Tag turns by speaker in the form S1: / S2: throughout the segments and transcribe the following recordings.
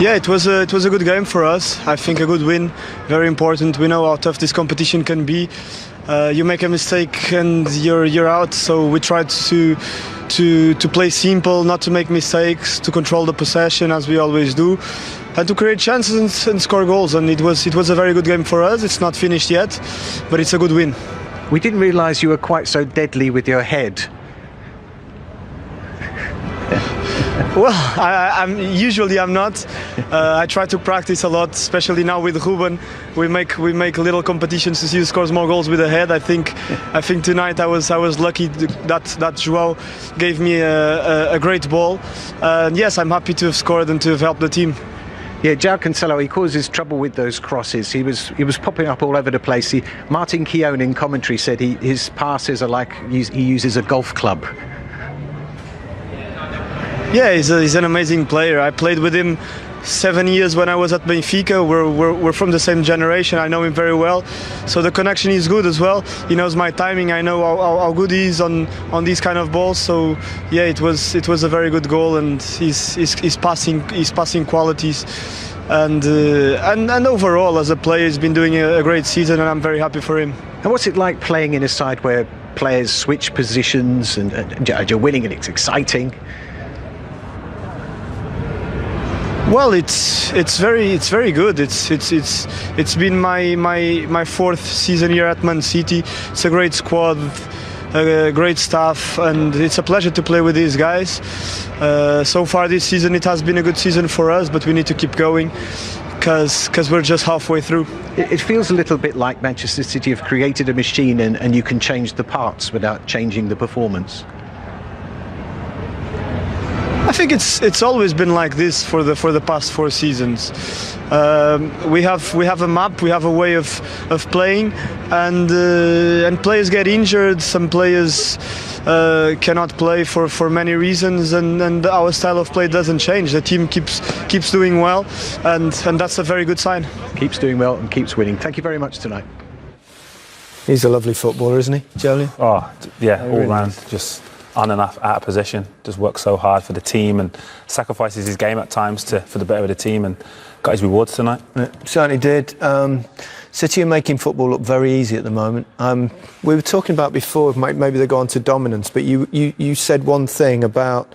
S1: Yeah, it was a good game for us. I think a good win, very important. We know how tough this competition can be. You make a mistake and you're out. So we tried to play simple, not to make mistakes, to control the possession as we always do, and to create chances and score goals. And it was a very good game for us. It's not finished yet, but it's a good win.
S2: We didn't realise you were quite so deadly with your head.
S1: Well, I'm not. I try to practice a lot, especially now with Ruben. We make little competitions to see who scores more goals with the head. I think tonight I was lucky that João gave me a great ball. Yes, I'm happy to have scored and to have helped the team.
S2: Yeah, João Cancelo, he causes trouble with those crosses. He was popping up all over the place. Martin Keown in commentary said his passes are like he uses a golf club.
S1: Yeah, he's an amazing player. I played with him 7 years when I was at Benfica. We're from the same generation. I know him very well, so the connection is good as well. He knows my timing. I know how good he is on these kind of balls. So yeah, it was a very good goal, and his passing qualities, and overall as a player, he's been doing a great season, and I'm very happy for him.
S2: And what's it like playing in a side where players switch positions and you're winning and it's exciting?
S1: Well, it's very good. It's been my fourth season here at Mancity. It's a great squad, a great staff, and it's a pleasure to play with these guys. So far this season, it has been a good season for us, but we need to keep going because we're just halfway through.
S2: It feels a little bit like Manchester City have created a machine and you can change the parts without changing the performance.
S1: I think it's always been like this for the past 4 seasons. We have a map, we have a way of playing, and players get injured. Some players cannot play for many reasons, and our style of play doesn't change. The team keeps doing well, and that's a very good sign.
S2: Keeps doing well and keeps winning. Thank you very much tonight.
S3: He's a lovely footballer, isn't he, Jolie?
S4: Oh yeah, all round just on and out of possession, just works so hard for the team and sacrifices his game at times for the better of the team, and got his rewards tonight.
S3: Yeah, certainly did. City are making football look very easy at the moment. We were talking about before, maybe they go on to dominance, but you said one thing about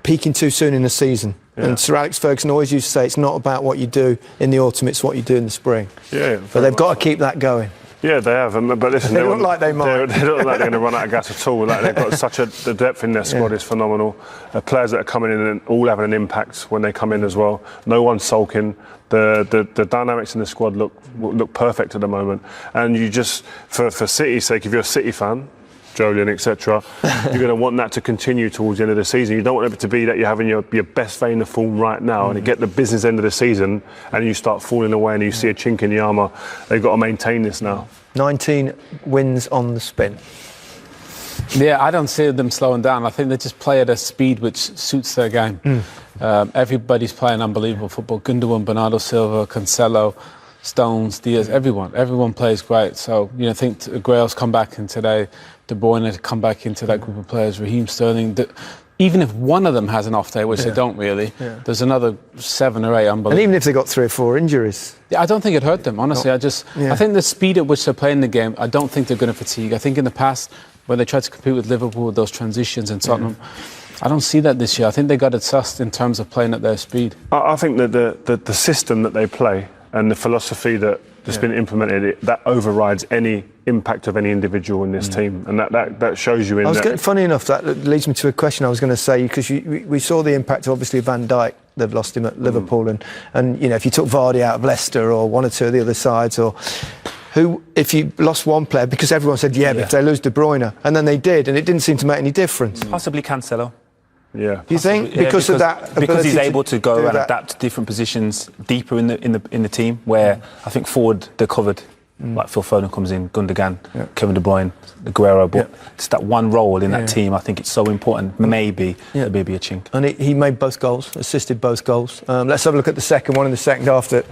S3: peaking too soon in the season. Yeah. And Sir Alex Ferguson always used to say it's not about what you do in the autumn, it's what you do in the spring.
S5: Yeah,
S3: but they've got to keep that going.
S5: Yeah, they have, but listen,
S3: they look like they might.
S5: They look like they're going to run out of gas at all. Like, they've got the depth in their squad is phenomenal. Players that are coming in and all having an impact when they come in as well. No one's sulking. The dynamics in the squad look perfect at the moment. And you just, for City's sake, if you're a City fan, Jolien, etc., you're going to want that to continue towards the end of the season. You don't want it to be that you're having your best vein of form right now and you get the business end of the season and you start falling away and you see a chink in the armour. They've got to maintain this now. 19 wins on the spin.
S6: Yeah, I don't see them slowing down. I think they just play at a speed which suits their game. Everybody's playing unbelievable football. Gundogan, Bernardo Silva, Cancelo, Stones, Diaz, everyone plays great. So, I think Aguero's come back in today, De Bruyne to come back into that group of players, Raheem Sterling. Even if one of them has an off day, which they don't really, there's another 7 or 8 unbelievable.
S3: And even if they got 3 or 4 injuries.
S6: Yeah, I don't think it hurt them, honestly. I think the speed at which they're playing the game, I don't think they're going to fatigue. I think in the past, when they tried to compete with Liverpool with those transitions in Tottenham, I don't see that this year. I think they got it sussed in terms of playing at their speed.
S5: I think that the system that they play and the philosophy that's been implemented, that overrides any impact of any individual in this team, and that shows you in.
S3: Funny enough, that leads me to a question I was going to say, because we saw the impact obviously of Van Dijk. They've lost him at Liverpool, and if you took Vardy out of Leicester or 1 or 2 of the other sides, or if you lost one player, because everyone said but if they lose De Bruyne, and then they did, and it didn't seem to make any difference.
S4: Possibly Cancelo.
S5: Yeah.
S3: Do you think because of that?
S4: Because he's able to go and adapt to different positions deeper in the team, where I think forward they're covered. Like Phil Foden comes in, Gundogan, Kevin De Bruyne, Aguero, but it's that one role in that team. I think it's so important. Maybe a chink.
S3: And he made both goals, assisted both goals. Let's have a look at the second one in the second half that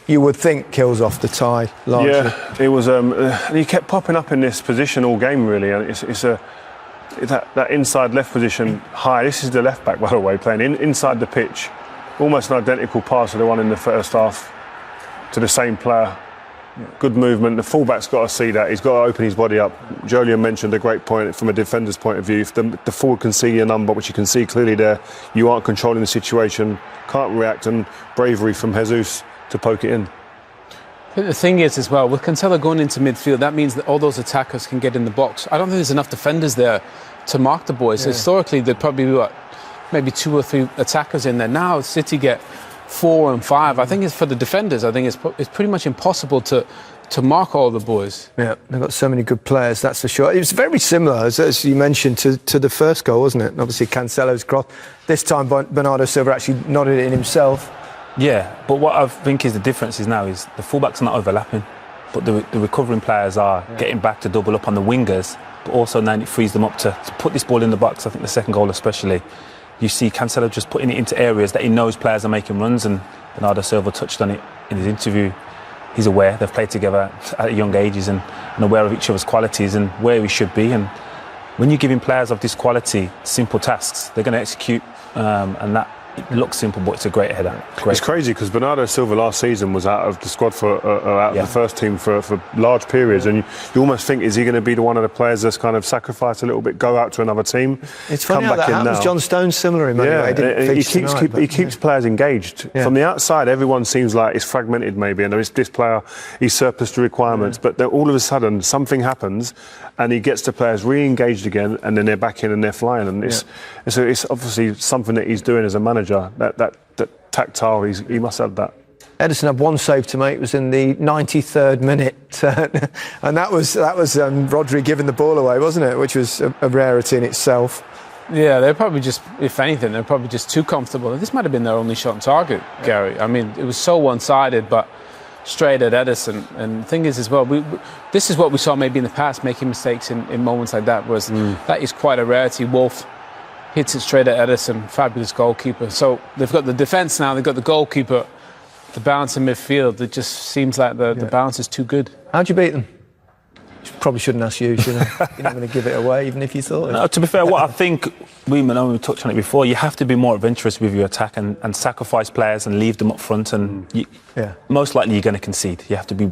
S3: you would think kills off the tie largely.
S5: Yeah, it was. And he kept popping up in this position all game, really, and it's that inside left position high. This is the left back, by the way, playing inside the pitch. almost an identical pass to the one in the first half to the same player. Good movement. The fullback's got to see that. He's got to open his body up. Jolyon mentioned a great point from a defender's point of view. If the forward can see your number, which you can see clearly there, you aren't controlling the situation, can't react, and bravery from Jesus to poke it in.
S6: The thing is, as well, with Cancelo going into midfield, that means that all those attackers can get in the box. I don't think there's enough defenders there to mark the boys. Yeah. Historically, there'd probably be, maybe 2 or 3 attackers in there. Now, City get 4 and 5. I think it's for the defenders. I think it's pretty much impossible to mark all the boys.
S3: Yeah, they've got so many good players, that's for sure. It was very similar, as you mentioned, to the first goal, wasn't it? And obviously, Cancelo's cross. This time, Bernardo Silva actually nodded it in himself.
S4: Yeah, but what I think is the difference is now is the fullbacks are not overlapping, but the recovering players are getting back to double up on the wingers, but also now it frees them up to put this ball in the box. I think the second goal especially, you see Cancelo just putting it into areas that he knows players are making runs, and Bernardo Silva touched on it in his interview. He's aware they've played together at young ages and aware of each other's qualities and where we should be. And when you're giving players of this quality simple tasks, they're going to execute, and that it looks simple, but it's a great header.
S5: It's crazy because Bernardo Silva last season was out of the squad out of the first team for large periods, and you almost think, is he going to be one of the players that's kind of sacrificed a little bit, go out to another team?
S3: It's funny how that happens. John Stone's similar in many ways.
S5: He keeps players engaged. Yeah. From the outside, everyone seems like it's fragmented maybe, and there is this player, he's surplus to requirements, but then all of a sudden something happens and he gets the players re-engaged again, and then they're back in and they're flying, and it's obviously something that he's doing as a manager. That tactile, he must have that.
S3: Ederson had one save to make. It was in the 93rd minute, and that was Rodri giving the ball away, wasn't it? Which was a rarity in itself.
S6: Yeah, they're probably just, if anything, they're probably just too comfortable. This might have been their only shot on target, Gary. I mean, it was so one-sided, but straight at Ederson. And the thing is, as well, this is what we saw maybe in the past, making mistakes in moments like that. That is quite a rarity. Wolf hits it straight at Ederson, fabulous goalkeeper. So they've got the defence now, they've got the goalkeeper, the balance in midfield. It just seems like the balance is too good.
S3: How'd you beat them? Probably shouldn't ask you, should I? You're not going to give it away, even if you thought it.
S4: No, to be fair, what I think, we touched on it before, you have to be more adventurous with your attack and sacrifice players and leave them up front, and most likely you're going to concede. You have to be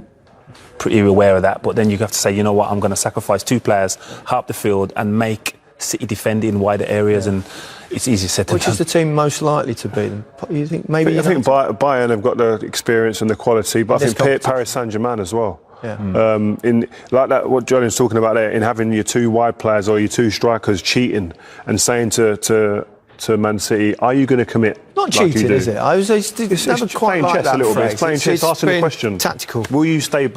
S4: pretty aware of that, but then you have to say, you know what, I'm going to sacrifice 2 players, half the field, and make City defend in wider areas, and it's easier said than done.
S3: Which is the team most likely to beat them? You think maybe?
S5: I think Bayern have got the experience and the quality, but I think Paris Saint-Germain as well.
S3: Yeah.
S5: In like that, what Johnny's talking about there, in having your 2 wide players or your 2 strikers cheating and saying to Man City, are you going to commit?
S3: Not cheating, is it? It's
S5: never quite like that. A little bit. It's playing chess, asking the question.
S3: Tactical.
S5: Will you stay